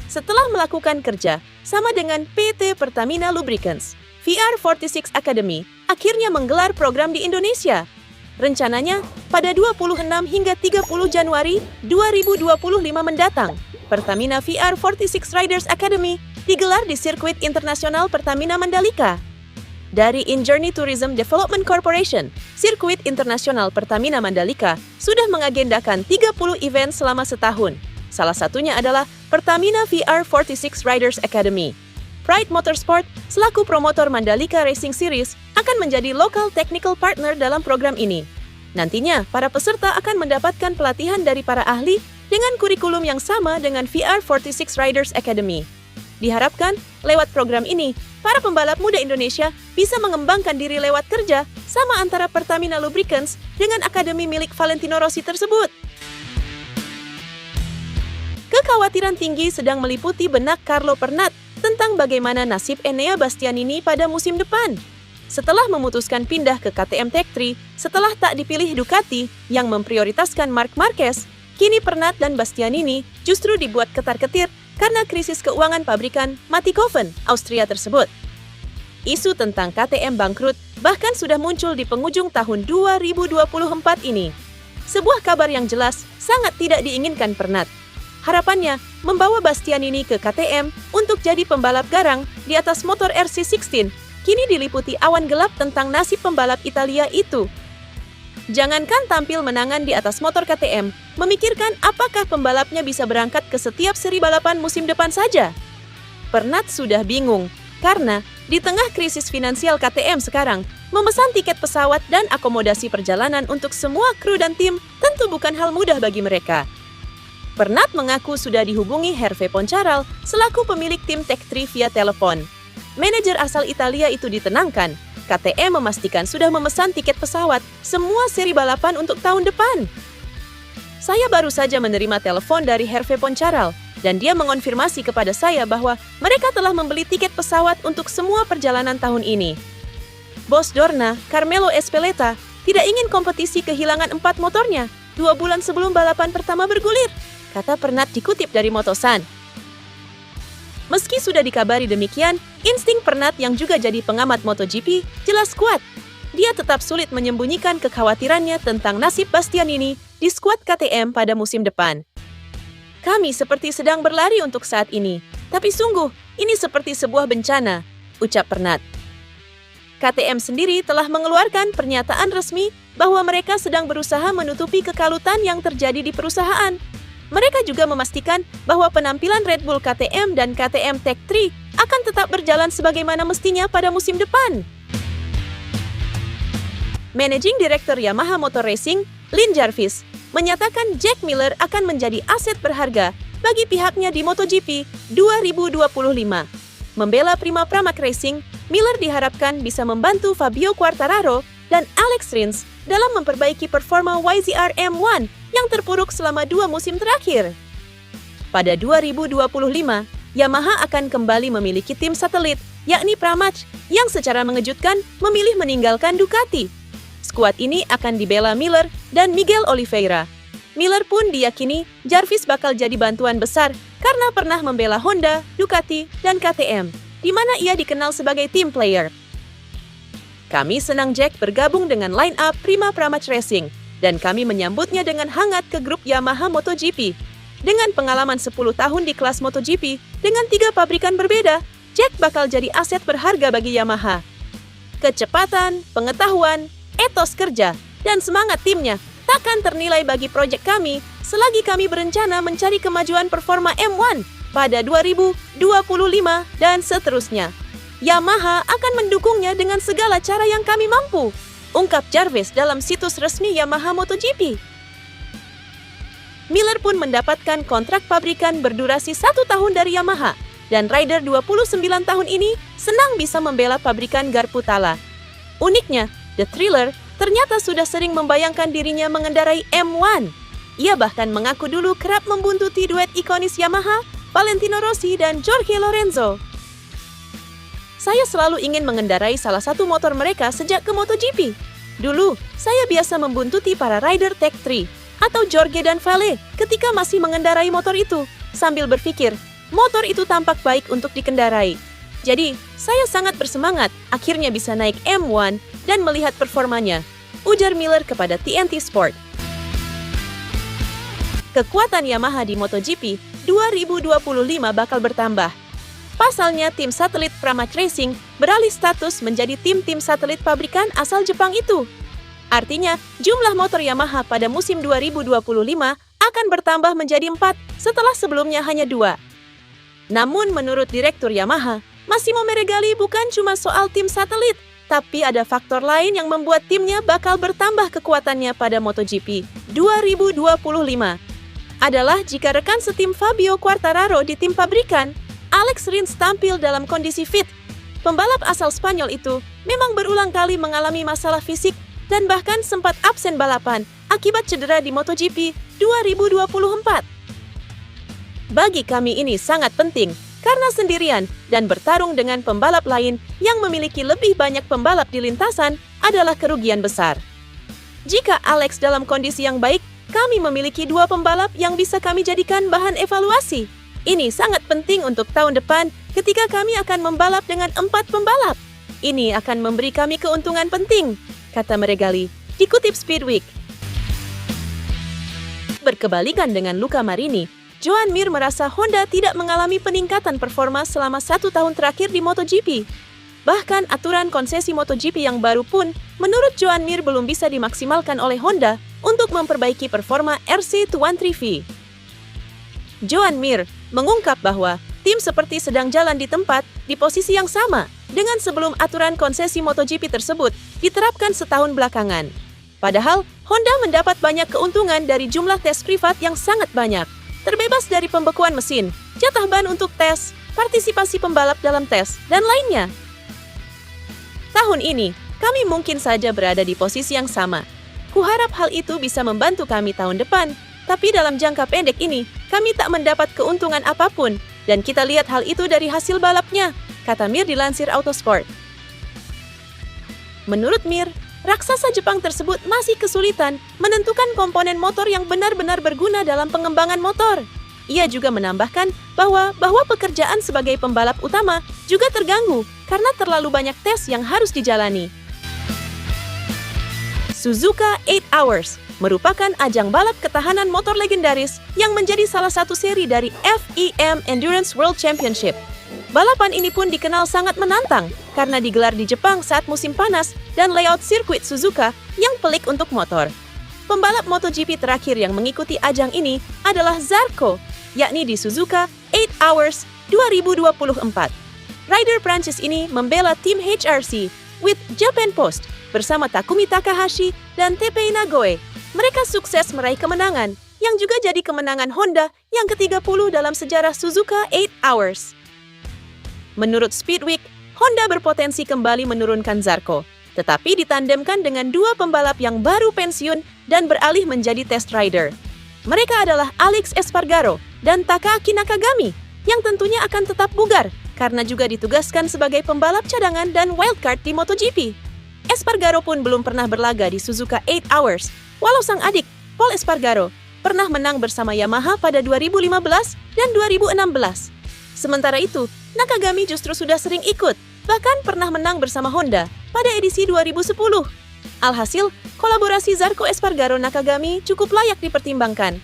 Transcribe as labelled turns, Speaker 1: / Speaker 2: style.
Speaker 1: Setelah melakukan kerja sama dengan PT Pertamina Lubricants, VR46 Academy akhirnya menggelar program di Indonesia. Rencananya pada 26 hingga 30 Januari 2025 mendatang, Pertamina VR46 Riders Academy digelar di sirkuit internasional Pertamina Mandalika. Dari InJourney Tourism Development Corporation, sirkuit internasional Pertamina Mandalika sudah mengagendakan 30 event selama setahun. Salah satunya adalah Pertamina VR46 Riders Academy. Pride Motorsport, selaku promotor Mandalika Racing Series, akan menjadi local technical partner dalam program ini. Nantinya, para peserta akan mendapatkan pelatihan dari para ahli dengan kurikulum yang sama dengan VR46 Riders Academy. Diharapkan, lewat program ini, para pembalap muda Indonesia bisa mengembangkan diri lewat kerja sama antara Pertamina Lubricants dengan akademi milik Valentino Rossi tersebut. Kekhawatiran tinggi sedang meliputi benak Carlo Pernat tentang bagaimana nasib Enea Bastianini pada musim depan. Setelah memutuskan pindah ke KTM Tech3 setelah tak dipilih Ducati yang memprioritaskan Marc Marquez, kini Pernat dan Bastianini justru dibuat ketar-ketir karena krisis keuangan pabrikan Mattighofen, Austria tersebut. Isu tentang KTM bangkrut bahkan sudah muncul di penghujung tahun 2024 ini. Sebuah kabar yang jelas sangat tidak diinginkan Pernat. Harapannya membawa Bastianini ke KTM untuk jadi pembalap garang di atas motor RC16 kini diliputi awan gelap tentang nasib pembalap Italia itu. Jangankan tampil menangan di atas motor KTM, memikirkan apakah pembalapnya bisa berangkat ke setiap seri balapan musim depan saja. Pernat sudah bingung, karena di tengah krisis finansial KTM sekarang, memesan tiket pesawat dan akomodasi perjalanan untuk semua kru dan tim tentu bukan hal mudah bagi mereka. Pernat mengaku sudah dihubungi Hervé Poncharal selaku pemilik tim Tech3 via telepon. Manajer asal Italia itu ditenangkan, KTM memastikan sudah memesan tiket pesawat semua seri balapan untuk tahun depan. Saya baru saja menerima telepon dari Hervé Poncharal dan dia mengonfirmasi kepada saya bahwa mereka telah membeli tiket pesawat untuk semua perjalanan tahun ini. Bos Dorna, Carmelo Ezpeleta, tidak ingin kompetisi kehilangan 4 motornya 2 bulan sebelum balapan pertama bergulir, kata Pernat dikutip dari Motosan. Meski sudah dikabari demikian, insting Pernat yang juga jadi pengamat MotoGP jelas kuat. Dia tetap sulit menyembunyikan kekhawatirannya tentang nasib Bastianini di skuad KTM pada musim depan. Kami seperti sedang berlari untuk saat ini, tapi sungguh ini seperti sebuah bencana, ucap Pernat. KTM sendiri telah mengeluarkan pernyataan resmi bahwa mereka sedang berusaha menutupi kekalutan yang terjadi di perusahaan. Mereka juga memastikan bahwa penampilan Red Bull KTM dan KTM Tech3 akan tetap berjalan sebagaimana mestinya pada musim depan. Managing Director Yamaha Motor Racing, Lin Jarvis, menyatakan Jack Miller akan menjadi aset berharga bagi pihaknya di MotoGP 2025. Membela Prima Pramac Racing, Miller diharapkan bisa membantu Fabio Quartararo dan Alex Rins dalam memperbaiki performa YZR M1 yang terpuruk selama 2 musim terakhir. Pada 2025, Yamaha akan kembali memiliki tim satelit, yakni Pramac, yang secara mengejutkan memilih meninggalkan Ducati. Skuad ini akan dibela Miller dan Miguel Oliveira. Miller pun diyakini Jarvis bakal jadi bantuan besar karena pernah membela Honda, Ducati, dan KTM, di mana ia dikenal sebagai team player. Kami senang Jack bergabung dengan line-up Prima Pramac Racing, dan kami menyambutnya dengan hangat ke grup Yamaha MotoGP. Dengan pengalaman 10 tahun di kelas MotoGP, dengan 3 pabrikan berbeda, Jack bakal jadi aset berharga bagi Yamaha. Kecepatan, pengetahuan, etos kerja, dan semangat timnya takkan ternilai bagi proyek kami selagi kami berencana mencari kemajuan performa M1 pada 2025 dan seterusnya. Yamaha akan mendukungnya dengan segala cara yang kami mampu, ungkap Jarvis dalam situs resmi Yamaha MotoGP. Miller pun mendapatkan kontrak pabrikan berdurasi 1 tahun dari Yamaha, dan rider 29 tahun ini senang bisa membela pabrikan Garputala. Uniknya, The Thriller ternyata sudah sering membayangkan dirinya mengendarai M1. Ia bahkan mengaku dulu kerap membuntuti duet ikonis Yamaha, Valentino Rossi dan Jorge Lorenzo. saya selalu ingin mengendarai salah satu motor mereka sejak ke MotoGP. Dulu, saya biasa membuntuti para rider Tech 3 atau Jorge dan Vale ketika masih mengendarai motor itu, sambil berpikir, motor itu tampak baik untuk dikendarai. Jadi, saya sangat bersemangat akhirnya bisa naik M1 dan melihat performanya, ujar Miller kepada TNT Sport. Kekuatan Yamaha di MotoGP 2025 bakal bertambah. Pasalnya, tim satelit Pramac Racing beralih status menjadi tim-tim satelit pabrikan asal Jepang itu. Artinya, jumlah motor Yamaha pada musim 2025 akan bertambah menjadi 4 setelah sebelumnya hanya 2. Namun, menurut Direktur Yamaha, Massimo Meregali bukan cuma soal tim satelit, tapi ada faktor lain yang membuat timnya bakal bertambah kekuatannya pada MotoGP 2025. Adalah jika rekan setim Fabio Quartararo di tim pabrikan, Alex Rins tampil dalam kondisi fit. Pembalap asal Spanyol itu memang berulang kali mengalami masalah fisik dan bahkan sempat absen balapan akibat cedera di MotoGP 2024. Bagi kami ini sangat penting karena sendirian dan bertarung dengan pembalap lain yang memiliki lebih banyak pembalap di lintasan adalah kerugian besar. Jika Alex dalam kondisi yang baik, kami memiliki 2 pembalap yang bisa kami jadikan bahan evaluasi. Ini sangat penting untuk tahun depan ketika kami akan membalap dengan 4 pembalap. Ini akan memberi kami keuntungan penting, kata Meregali, dikutip Speedweek. Berkebalikan dengan Luca Marini, Joan Mir merasa Honda tidak mengalami peningkatan performa selama 1 tahun terakhir di MotoGP. Bahkan aturan konsesi MotoGP yang baru pun, menurut Joan Mir belum bisa dimaksimalkan oleh Honda untuk memperbaiki performa RC213V. Joan Mir mengungkap bahwa tim seperti sedang jalan di tempat di posisi yang sama dengan sebelum aturan konsesi MotoGP tersebut diterapkan setahun belakangan. Padahal, Honda mendapat banyak keuntungan dari jumlah tes privat yang sangat banyak, terbebas dari pembekuan mesin, jatah ban untuk tes, partisipasi pembalap dalam tes, dan lainnya. Tahun ini, kami mungkin saja berada di posisi yang sama. Kuharap hal itu bisa membantu kami tahun depan, tapi dalam jangka pendek ini, kami tak mendapat keuntungan apapun, dan kita lihat hal itu dari hasil balapnya, kata Mir dilansir Autosport. Menurut Mir, raksasa Jepang tersebut masih kesulitan menentukan komponen motor yang benar-benar berguna dalam pengembangan motor. Ia juga menambahkan bahwa pekerjaan sebagai pembalap utama juga terganggu karena terlalu banyak tes yang harus dijalani. Suzuka 8 Hours merupakan ajang balap ketahanan motor legendaris yang menjadi salah satu seri dari FIM Endurance World Championship. Balapan ini pun dikenal sangat menantang karena digelar di Jepang saat musim panas dan layout sirkuit Suzuka yang pelik untuk motor. Pembalap MotoGP terakhir yang mengikuti ajang ini adalah Zarco, yakni di Suzuka 8 Hours 2024. Rider Prancis ini membela tim HRC with Japan Post bersama Takumi Takahashi dan Teppei Nagoe. Mereka sukses meraih kemenangan, yang juga jadi kemenangan Honda yang ke-30 dalam sejarah Suzuka 8 Hours. Menurut Speedweek, Honda berpotensi kembali menurunkan Zarco, tetapi ditandemkan dengan 2 pembalap yang baru pensiun dan beralih menjadi test rider. Mereka adalah Alex Espargaro dan Takaaki Nakagami, yang tentunya akan tetap bugar karena juga ditugaskan sebagai pembalap cadangan dan wildcard di MotoGP. Espargaro pun belum pernah berlaga di Suzuka 8 Hours, walau sang adik, Paul Espargaro, pernah menang bersama Yamaha pada 2015 dan 2016. Sementara itu, Nakagami justru sudah sering ikut, bahkan pernah menang bersama Honda pada edisi 2010. Alhasil, kolaborasi Zarco Espargaro Nakagami cukup layak dipertimbangkan.